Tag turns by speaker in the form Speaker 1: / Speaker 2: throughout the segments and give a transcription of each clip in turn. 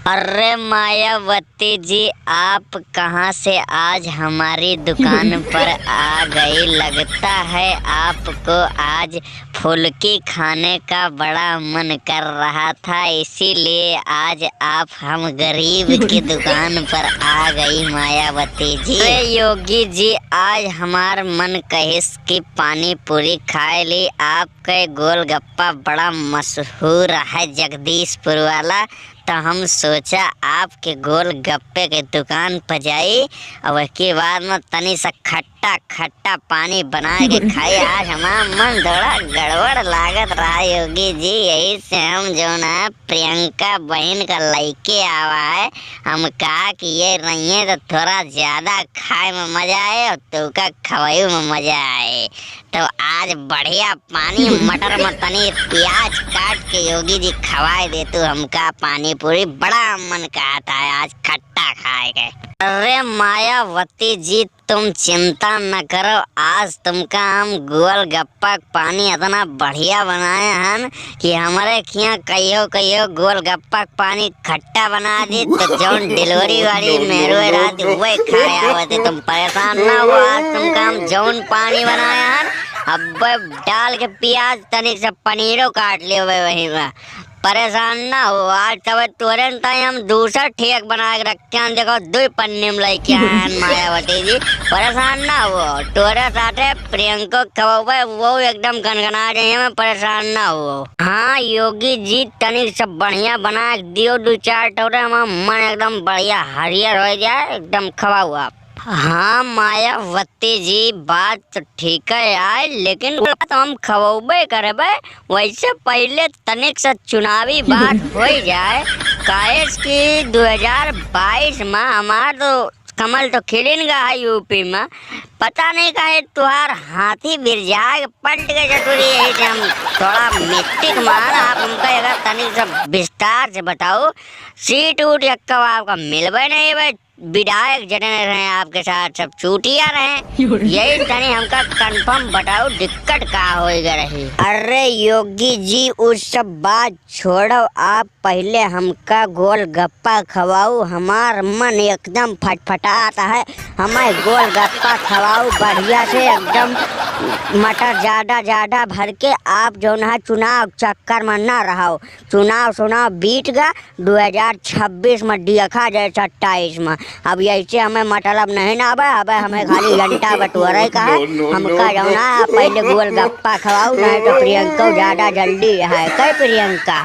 Speaker 1: अरे मायावती जी, आप कहाँ से आज हमारी दुकान पर आ गई? लगता है आपको आज फुल्की खाने का बड़ा मन कर रहा था, इसीलिए आज आप हम गरीब की दुकान पर आ गई मायावती जी। अरे योगी जी, आज हमार मन कहिस कि पानी पूरी खाए ली। आपके गोलगप्पा बड़ा मशहूर है जगदीशपुर वाला, तो हम सोचा आपके गोलगप्पे के दुकान पर जाई और उसके बाद में तनी सा खट्टा खट्टा पानी बना के खाई। आज हमारा मन थोड़ा गड़बड़ लागत रहा योगी जी, यही से हम जो ना प्रियंका बहन का लइके आवा है, हम कहा कि ये रहिए तो थोड़ा ज्यादा खाए में मजा आए और तुका खवाई में मजा आए। तो आज बढ़िया पानी मटर में तनी प्याज काट के योगी जी खवाए दे तू हमका पानी पूरी। बड़ा मन कहता है आज खट्टा खाए के। अरे मायावती जी, तुम चिंता न करो, आज तुमका हम गोलगप्पा पानी इतना बढ़िया बनाए हैं कि हमारे खिया कहियो कहियो गोलगप्पा पानी खट्टा बना दी तो जौन डिलीवरी वाली मेरू रात वही खाए आवती। तुम परेशान ना हो, आज तुमका हम जौन पानी बनाया है अब डाल के प्याज तनी से पनीरों काट लियो वही में। परेशान ना हो, आज तब तुरंत हम दूसरा ठेक बना के रखे हैं। देखो दो पन्नी में लेके आए मायावती जी, परेशान ना हो। तोरे साथे प्रियंका खवावे वो एकदम गनगना रही है, परेशान ना हो। हाँ योगी जी, तनी सब बढ़िया बना दियो दो चार टोरे, मन एकदम बढ़िया हरियर हो जाए, एकदम खवाओ आप। हाँ मायावती जी, बात तो ठीक है यार, लेकिन तो हम खवोबे करबे, वैसे पहले तनिक से चुनावी बात हो जाए। काहे कि 2022 में हमार तो कमल तो खिलिन गा है यूपी में, पता नहीं काहे तुहार हाथी बिरजाग पलट गए चतुरी। यही से हम थोड़ा मिस्टेक मान, आप हमका अगर तनिक से विस्तार से बताओ। सीट उट यक्का आपका मिलबे नहीं भाई, विधायक जने रहे आपके साथ सब चूटिया रहे, यही तनी हमका कंफर्म बताओ दिक्कत का होएगा रही। अरे योगी जी, उस सब बात छोड़ो, आप पहले हमका गोलगप्पा खवाओ, हमार मन एकदम फटफटाता है। हमें गोलगप्पा खवाओ बढ़िया से, एकदम मटर ज्यादा ज्यादा भर के। आप जो ना चुनाव चक्कर में ना रहो, चुनाव बीत गया 2026 में देखा जाए 27 में। अब ऐसे हमें मतलब नहीं ना आवे, अब हमें खाली घंटा बटोरे का है। हमका जो ना पहले गोलगप्पा खवाओ, नहीं तो प्रियंका ज्यादा जल्दी है। कई प्रियंका?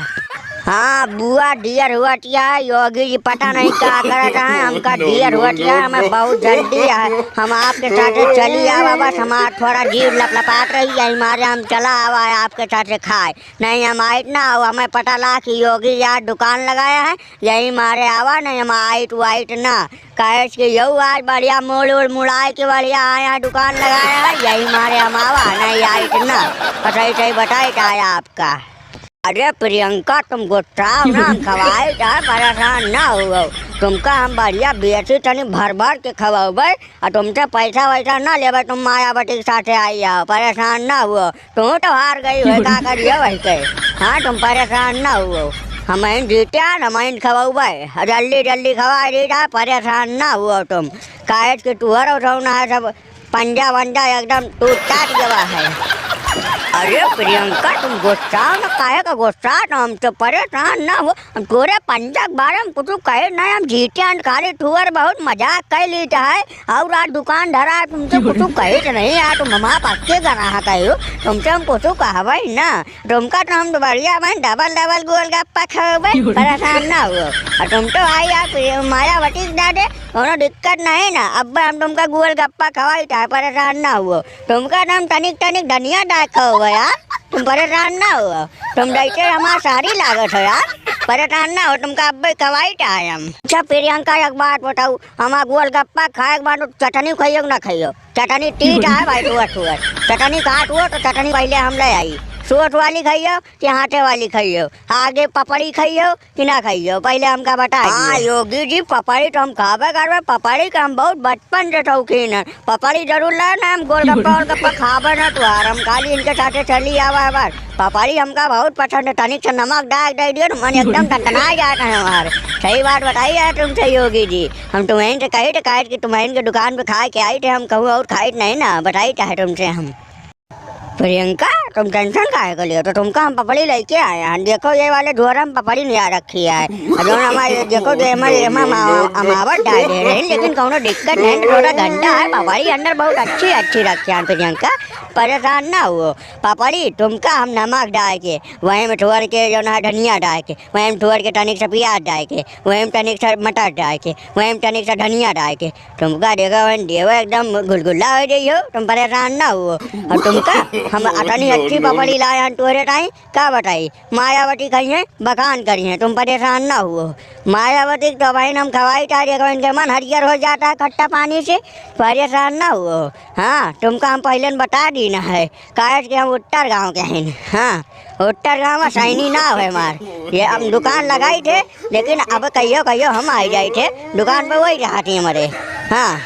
Speaker 1: हाँ बुआ डियर हुआ योगी जी, पता नहीं क्या करता है, हमका डियर हुआ हमें बहुत जल्दी है। हम आपके साथ चली आवा, बस हमारा थोड़ा जीव लपलपाट रही है, हमारे हम चला आवा है आपके साथ खाए। नहीं हम आइट ना हो, हमें पता ला कि योगी यार दुकान लगाया है, यही मारे आवा, नहीं हम आइट वाइट ना। कहे कि यू आज बढ़िया मोड़ उड़ मुड़ाए के बढ़िया आया दुकान लगाया है, यही मारे हम आवा, नहीं आइट ना। सही सही बताए आया आपका। अरे प्रियंका, तुम गुस्साओ ना, हम खवाए चाहे परेशान ना हो। तुमका हम बढ़िया बेची तनी भर भर के खवाबे और तुमसे पैसा वैसा ना लेबे। तुम मायावती के साथ आई आओ, परेशान ना हुओ। तुम तो हार गई हो, का करिए वैसे। हाँ तुम परेशान ना हुओ, हम जीते हम खवाबे, जल्दी जल्दी खवा दीजिए, परेशान ना हुओ तुम। काहे कि तुहर उठौना है सब पंजा वंजा एकदम टूट टाट गया है। अरे प्रियंका, तुम गुस्सा न, काहे का गुस्सा? हम तो परेशान ना हो, तोरे पंजा के बारे में कुछ कहे नहीं, हम जीते खाली तुअर बहुत मजाक कर लीता है। और आज दुकान धरा है, तुमसे कुछ कहे तो नहीं यार, तुम हमारा पक्के ग्राह कहो, तुमसे हम कुछ कहबे ना। तुमका तो हम तो बढ़िया भाई डबल डबल गोलगप्पा खाओगे, परेशान ना हो। और तुम तो आई आप मायावती दादे, कोनो दिक्कत नहीं ना। अब हम तुमका गोलगप्पा खवाई था, परेशान ना हुआ। तुमका नाम तनिक तनिक धनिया डाल हो यार, तुम परेशान ना हो। तुम जैसे हमारा सारी लागत हो यार, परेशान ना हो। तुमका अब खवाई था हम। अच्छा प्रियंका, एक बात बताओ, हमारा गोलगप्पा खाए के बाद चटनी खाइयो ना खाइयो? चटनी तीत है भाई, तुअर चटनी काट हुआ तो चटनी पहले हम ले आई।
Speaker 2: सोट वाली खाइयो कि हाथे वाली खाइयो, आगे पपड़ी खाइयो कि ना खाइयो, पहले हमका बता। हाँ योगी जी, पपड़ी तो हम खाबे करबे, पपड़ी का हम बहुत बचपन से शौकीन है, पपड़ी जरूर लाए ना। हम गोलगप्पा और गप्पा खाबे ना तुहार, हम खाली इनके साथे चली आवा बार। पपड़ी हमका बहुत पसंद है, तनिक से नमक डाल दे दियो मन एकदम टनटना जाता है हमारे। सही बात बताई है तुमसे योगी जी, हम तुम्हें से कही थे कि तुम्हें के दुकान पे खा के आई थे, हम कहूँ और खाई नहीं ना, बताई चाहे तुमसे हम। प्रियंका तुम टेंशन काहे कर लियो, तो तुमका हम पपड़ी लेके आए हैं। देखो ये वाले झोरा में पपड़ी नहीं आ रखी है, जो हमारे देखो जो हमारे अमावट डाल दे रहे, लेकिन कोनो दिक्कत नहीं, थोड़ा गंदा है, पपड़ी अंदर बहुत अच्छी अच्छी रखी है। प्रियंका परेशान ना हुओ, पपड़ी तुमका हम नमक डाल के, वहीं में थोड़ के जो ना धनिया डाल के, वहीं में थोड़ के तनिक से प्याज डाल के, वहीं में तनिक से मटर डाल के, वहीं में तनिक से धनिया डाल के, तुमका देखो वहीं देव एकदम गुलगुल्ला हो जाइयो, तुम परेशान ना हुओ। और तुमका हम अतनी अच्छी पपड़ी लाए हैं तुम्हारे टाइम, क्या बताई मायावती कही है बकान करी है, तुम परेशान ना हुओ। मायावती तो बहन हम खवाई था, देखो इनके मन हरियर हो जाता है खट्टा पानी से, परेशान ना हुओ। हाँ तुमका हम पहले बता दी ना है, काहे कि हम उत्तर गाँव के हैं। हाँ उत्तर गाँव में सैनी ना है मार, ये हम दुकान लगाई थे, लेकिन अब कहियो कहियो हम आई जाए थे दुकान पर, वही रहती हमारे। हाँ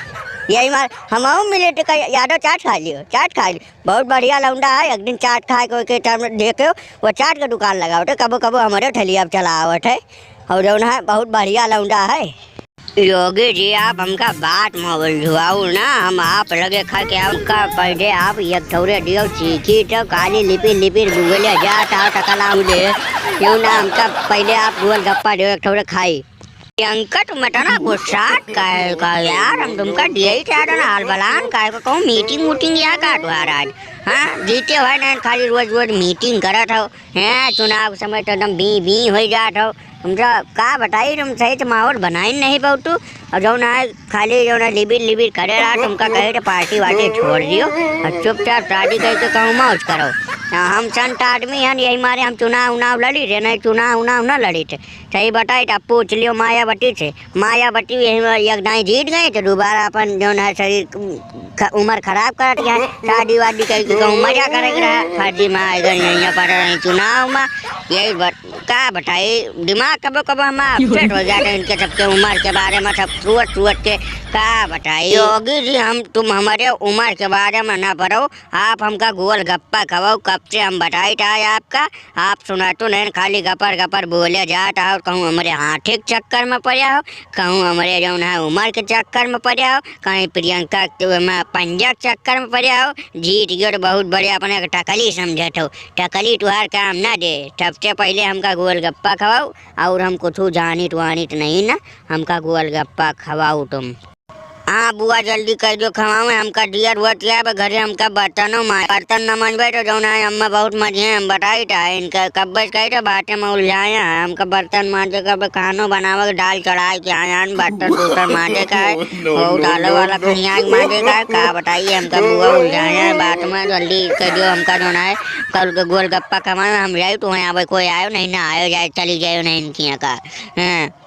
Speaker 2: यही मार हम मिले थे, यादव चाट खा लियो, चाट खा लियो, बहुत बढ़िया लौंडा है। एक दिन चाट खाए के टाइम देखे वो चाट का दुकान लगाओ थे, कबो कबो हमारे ठलिया चलावट है, और जो है बहुत बढ़िया लौंडा है। योगी जी आप हमका बात मोबाइल धुआऊ ना, हम आप लगे खा के हमका पहले आप एक थोड़े दियो चीखी तो काली लिपि लिपि गूगल जाता टकला मुझे यूँ ना, हमका पहले आप गोल गप्पा दियो एक थोड़े खाई। प्रियंका तुम ना गुस्सा का यार, हम तुमका दिए ही था ना हाल बलान का कहूँ मीटिंग वूटिंग या का तुम्हारा आज। हाँ जीते हो ना खाली रोज रोज मीटिंग करत हो, हैं चुनाव समय तो एकदम बी बी हो जात हो, तुमसे का बताई तुम सही से माहौल बनाई नहीं बहुतू, और जो ना खाली जो ना लिबिर लिबिर करे रहा, तुमका कहे तो पार्टी वार्टी छोड़ दियो और चुपचाप शादी करके कहूँ मौज करो। हम संत आदमी हैं, यही मारे हम चुनाव उनाव लड़ी थे, नहीं चुनाव उनाव न लड़ी थे। सही बताई तो पूछ लियो मायावती से, मायावती यही एक दाई जीत गए तो दोबारा अपन जो है शरीर उम्र खराब कर दिया, शादी वादी करके कहूँ मजा करेंगे रहा फर्जी में आएगा यहाँ पर चुनाव में। यही का बताई दिमाग कबो कबो हम अपसेट हो जाते हैं इनके सबके उम्र के बारे में, सब सुअत सुअत के का बताई। योगी जी हम तुम हमारे उम्र के बारे में ना पढ़ो, आप हमका गोल गप्पा खवाओ, कब से हम बताई था आपका, आप सुना तो नहीं, खाली गपर गपर बोले जाता हो, कहूँ हमारे हाथी के चक्कर में पड़ा हो, कहूँ हमारे जो है उम्र के चक्कर में पड़ा हो, कहीं प्रियंका पंजा के चक्कर में पड़ा हो, जीत गयो तो बहुत बड़े अपने टकली समझे हो, टकली तुहार काम ना दे, सबसे पहले हमका गोल गप्पा खवाओ, और हम कुछ जानित वानित नहीं ना, हमका गोल गप्पा खवाओ तुम। हाँ बुआ जल्दी कर दो खवाओ, हमका डियर हुआ क्या घरे हमका बर्तनों बर्तन न मनबे तो जो है अम्मा बहुत मजे हैं, हम बताई था इनका कब कही तो बातें में उलझाया है, हमका बर्तन मांजे का खानो बनावे दाल चढ़ाए के आया, बर्तन टूटन मांजे का है, और दालों वाला खनिया मांजे का है, का बताइए हमका बुआ उलझाया है बात में, जल्दी कर दो हमका जो है कल के गोल गप्पा खवाए, हम जाए तो यहाँ पर कोई आयो नहीं ना आयो जाए चली जाए नहीं इनकी यहाँ का। हाँ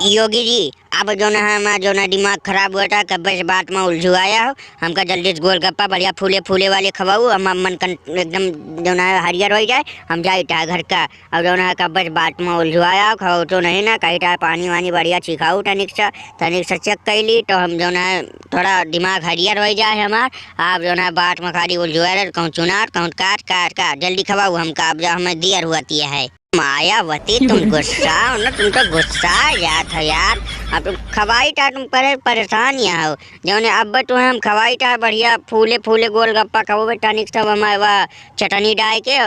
Speaker 2: योगी जी अब जो है हमारा जो ना दिमाग खराब हुआ था, कब से बात में उलझुआया हो, हमका जल्दी से गोलगप्पा बढ़िया फूले फूले वाले खवाऊ, हम मन एकदम जो ना हरियर हो जाए, हम जाए था घर का। अब जो है कब से बात में उलझुआया हो, खवाऊ तो नहीं ना, कही था पानी वानी बढ़िया छिखाऊ तनिक से चेक कर ली, तो हम जो है थोड़ा दिमाग हरियर हो जाए हमार। आप जो है बात में खाली उलझुआ रहे, कहूँ चुनार कहूँ काट काट काट जल्दी खवाऊ हमका, अब जो हमें देर हुआती है। मायावती तुम गुस्सा हो ना, तुम तो गुस्सा जात हो यार, अब तुम खवाई था तुम परेशान यहाँ हो, जो ने अब तो हम खवाई था बढ़िया फूले फूले गोल गप्पा खवो टनिक सब हमारे चटनी डाल के,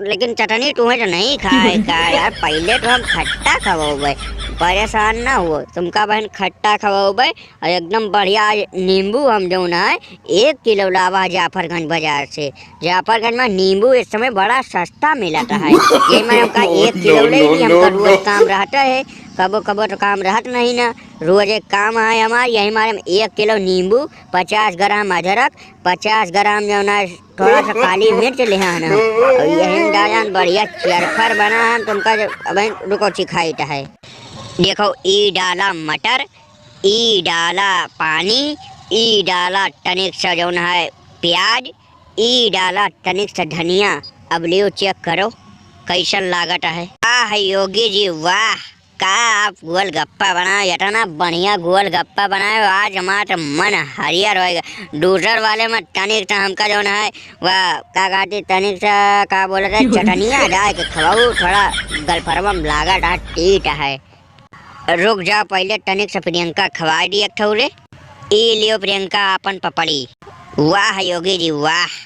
Speaker 2: लेकिन चटनी तुम्हें तो नहीं खाए का यार, पहले तो हम खट्टा खवो भाई, परेशान ना हो तुमका बहन, खट्टा खवो भाई, और एकदम बढ़िया नींबू हम जो ना 1 किलो लावा जाफरगंज बाजार से, जाफरगंज में नींबू इस समय बड़ा सस्ता मिलता है, ये मैं हमका 1 किलो ले ली, हमका रोज काम रहता है, कबो कबो तो काम रहत नहीं ना, रोज एक काम है हमारे, यही हमारे 1 किलो नींबू, 50 ग्राम अदरक, 50 ग्राम जो ना थोड़ा सा काली मिर्च ले आना, और यही डाला बढ़िया चरफर बना है तुमका, अब रुको सिखाई है। देखो ई डाला मटर, ई डाला पानी, ई डाला तनिक सा जो है प्याज, ई डाला तनिक सा धनिया, अब लियो चेक करो कैसन लागत है। वाह योगी जी वाह, का आप गोलगप्पा बनाए, इतना बढ़िया गोलगप्पा बनाए आज हमारा मन हरियर होएगा। दूसर वाले में तनिक सा हमका जो है वह का कहती तनिक सा का बोले थे चटनिया डाल के खवाऊ, थोड़ा गलफरवा में लागत है टीट है। रुक जा पहले तनिक से प्रियंका खवा दी एक ठौरे। ई लियो प्रियंका अपन पपड़ी। वाह योगी जी वाह।